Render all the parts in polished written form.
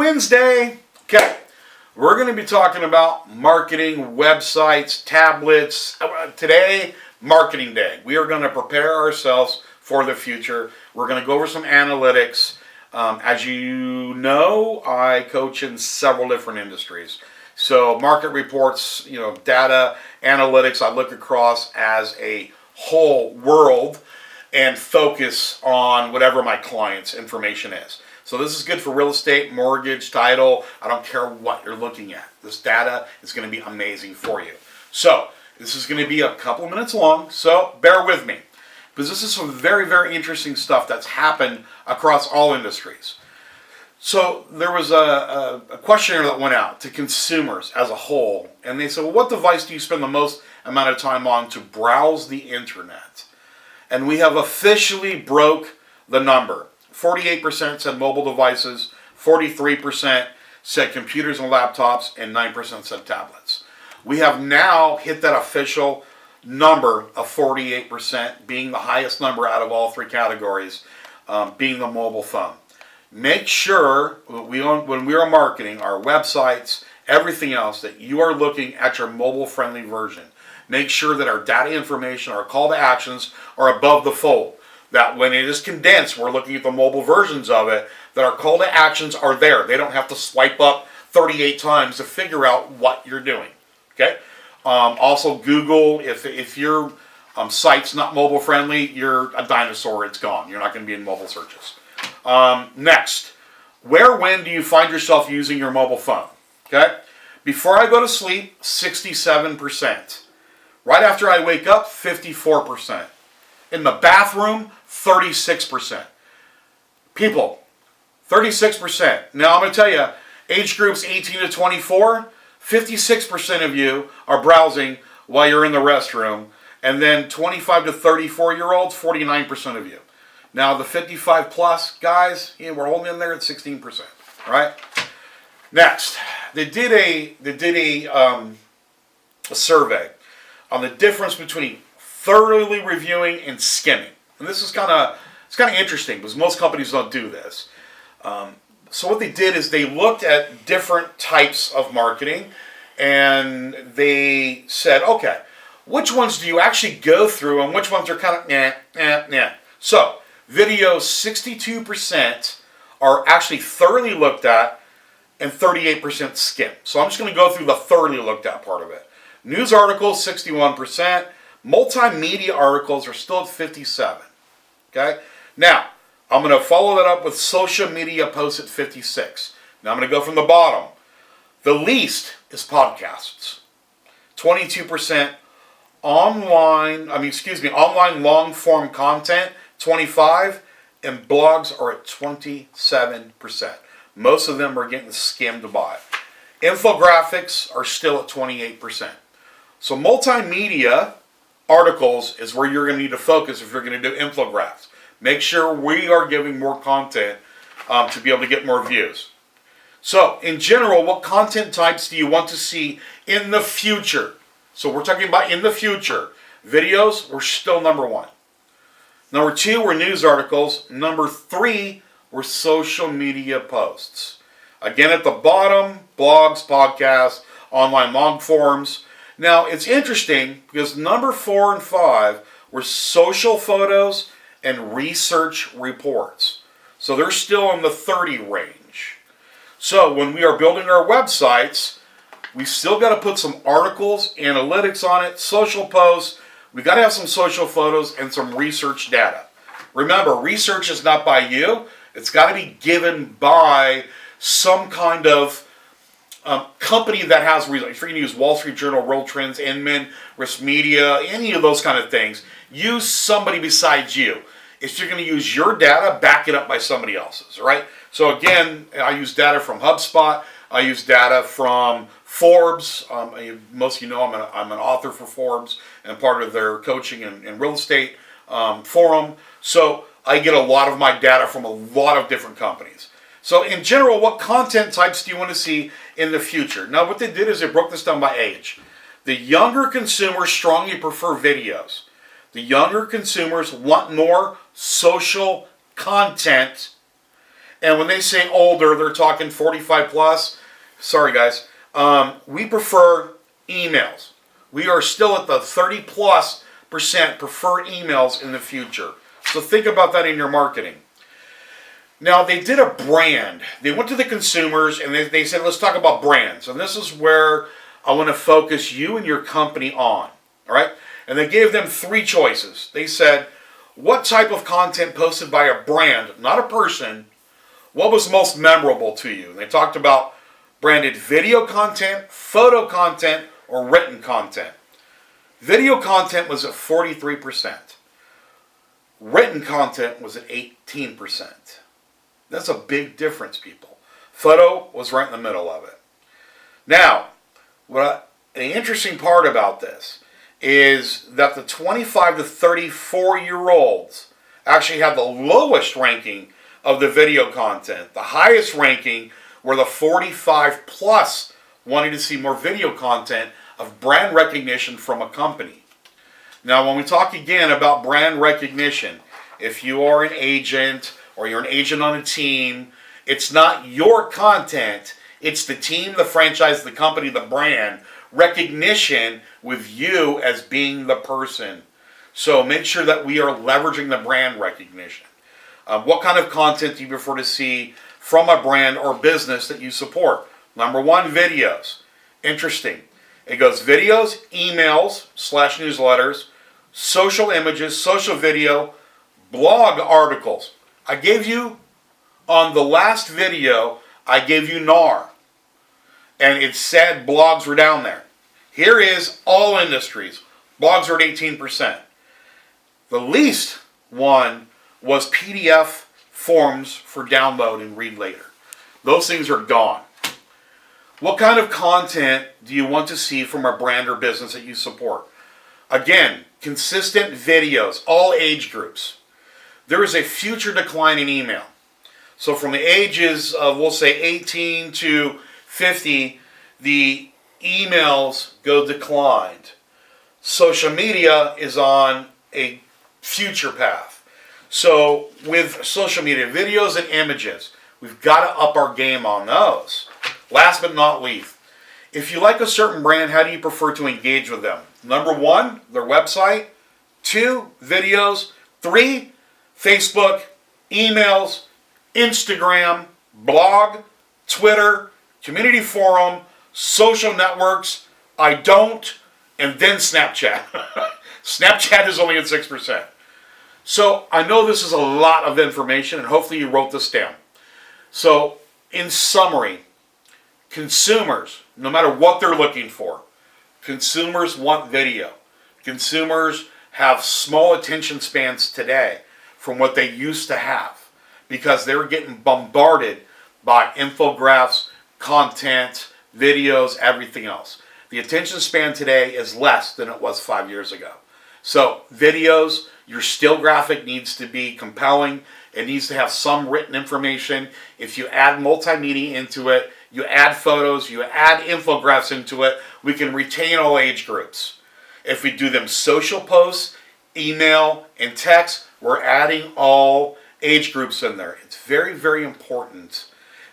Wednesday. Okay, we're going to be talking about marketing, websites, tablets. Today, marketing day. We are going to prepare ourselves for the future. We're going to go over some analytics. As you know, I coach in several different industries. So market reports, data, analytics, I look across as a whole world and focus on whatever my client's information is. So this is good for real estate, mortgage, title. I don't care what you're looking at. This data is going to be amazing for you. So this is going to be a couple of minutes long, so bear with me. Because this is some very, very interesting stuff that's happened across all industries. So there was a questionnaire that went out to consumers as a whole, and they said, well, what device do you spend the most amount of time on to browse the internet? And we have officially broke the number. 48% said mobile devices, 43% said computers and laptops, and 9% said tablets. We have now hit that official number of 48% being the highest number out of all three categories, being the mobile phone. Make sure when we are marketing our websites, everything else, that you are looking at your mobile-friendly version. Make sure that our data information, our call to actions are above the fold. That when it is condensed, we're looking at the mobile versions of it, that our call to actions are there. They don't have to swipe up 38 times to figure out what you're doing. Okay? Also, Google, if your site's not mobile friendly, you're a dinosaur, it's gone. You're not going to be in mobile searches. Next, when do you find yourself using your mobile phone? Okay? Before I go to sleep, 67%. Right after I wake up, 54%. In the bathroom, 36%. People, 36%. Now I'm going to tell you, age groups 18 to 24, 56% of you are browsing while you're in the restroom. And then 25 to 34-year-olds, 49% of you. Now the 55 plus guys, we're holding in there at 16%. All right. Next, they did a survey on the difference between thoroughly reviewing and skimming. And this is kind of interesting because most companies don't do this. So what they did is they looked at different types of marketing and they said, okay, which ones do you actually go through and which ones are kind of nah. So videos, 62% are actually thoroughly looked at and 38% skim. So I'm just going to go through the thoroughly looked at part of it. News articles, 61%. Multimedia articles are still at 57%. Okay? Now, I'm going to follow that up with social media posts at 56%. Now I'm going to go from the bottom. The least is podcasts. 22%. Online long form content, 25%, and blogs are at 27%. Most of them are getting skimmed by. Infographics are still at 28%. So multimedia articles is where you're going to need to focus if you're going to do infographics. Make sure we are giving more content to be able to get more views. So in general, what content types do you want to see in the future? So we're talking about in the future. Videos, we're still number one. Number two were news articles. Number three were social media posts. Again, at the bottom, blogs, podcasts, online long forms. Now, it's interesting because number 4 and 5 were social photos and research reports. So they're still in the 30 range. So when we are building our websites, we still got to put some articles, analytics on it, social posts. We got to have some social photos and some research data. Remember, research is not by you. It's got to be given by some kind of company that has research. If you're going to use Wall Street Journal, World Trends, Inman, Risk Media, any of those kind of things, use somebody besides you. If you're going to use your data, back it up by somebody else's, right? So again, I use data from HubSpot. I use data from Forbes. Most of you know I'm an author for Forbes and part of their coaching and real estate forum. So I get a lot of my data from a lot of different companies. So in general, what content types do you want to see in the future? Now what they did is they broke this down by age. The younger consumers strongly prefer videos. The younger consumers want more social content And when they say older, they're talking 45 plus. Sorry, guys. We prefer emails. We are still at the 30+% prefer emails in the future. So think about that in your marketing. Now, they did a brand. They went to the consumers and they said, let's talk about brands. And this is where I want to focus you and your company on. All right? And they gave them 3 choices. They said, what type of content posted by a brand, not a person, what was most memorable to you? And they talked about branded video content, photo content, or written content. Video content was at 43%. Written content was at 18%. That's a big difference, people. Photo was right in the middle of it. Now, the interesting part about this is that the 25 to 34-year-olds actually have the lowest ranking of the video content. The highest ranking were the 45 plus wanting to see more video content of brand recognition from a company. Now, when we talk again about brand recognition, if you are an agent or you're an agent on a team, it's not your content, it's the team, the franchise, the company, the brand, recognition with you as being the person. So make sure that we are leveraging the brand recognition. What kind of content do you prefer to see from a brand or business that you support? Number 1, videos. Interesting. It goes videos, emails / newsletters, social images, social video, blog articles. I gave you, on the last video, I gave you NAR. And it said blogs were down there. Here is all industries. Blogs are at 18%. The least one was PDF forms for download and read later. Those things are gone. What kind of content do you want to see from a brand or business that you support? Again, consistent videos, all age groups. There is a future decline in email. So from the ages of, we'll say, 18 to 50, the emails go declined. Social media is on a future path. So with social media, videos and images, we've got to up our game on those. Last but not least, if you like a certain brand, how do you prefer to engage with them? Number 1, their website. 2, videos. 3, Facebook, emails, Instagram, blog, Twitter, community forum, social networks, I don't, and then Snapchat. Snapchat is only at 6%. So I know this is a lot of information, and hopefully you wrote this down. So in summary, consumers, no matter what they're looking for, consumers want video. Consumers have small attention spans today from what they used to have because they're getting bombarded by infographics, content, videos, everything else. The attention span today is less than it was 5 years ago. So videos, your still graphic needs to be compelling. It needs to have some written information. If you add multimedia into it, you add photos, you add infographics into it, we can retain all age groups. If we do them social posts, email, and text, we're adding all age groups in there. It's very, very important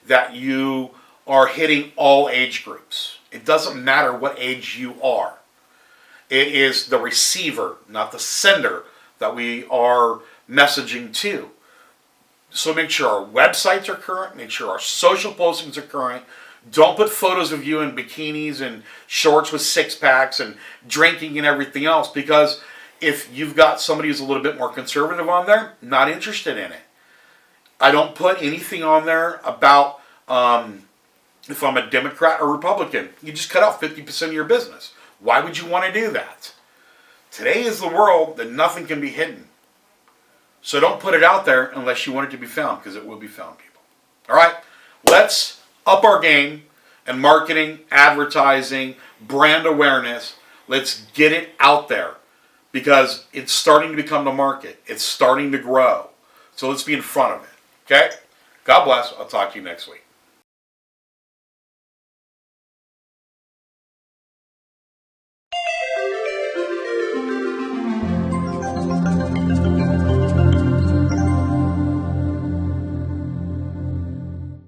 that you are hitting all age groups. It doesn't matter what age you are. It is the receiver, not the sender, that we are messaging to. So make sure our websites are current, make sure our social postings are current. Don't put photos of you in bikinis and shorts with 6-packs and drinking and everything else, because if you've got somebody who's a little bit more conservative on there, not interested in it. I don't put anything on there about if I'm a Democrat or Republican. You just cut out 50% of your business. Why would you want to do that? Today is the world that nothing can be hidden. So don't put it out there unless you want it to be found, because it will be found, people. All right? Let's up our game in marketing, advertising, brand awareness. Let's get it out there because it's starting to become the market. It's starting to grow. So let's be in front of it. Okay? God bless. I'll talk to you next week.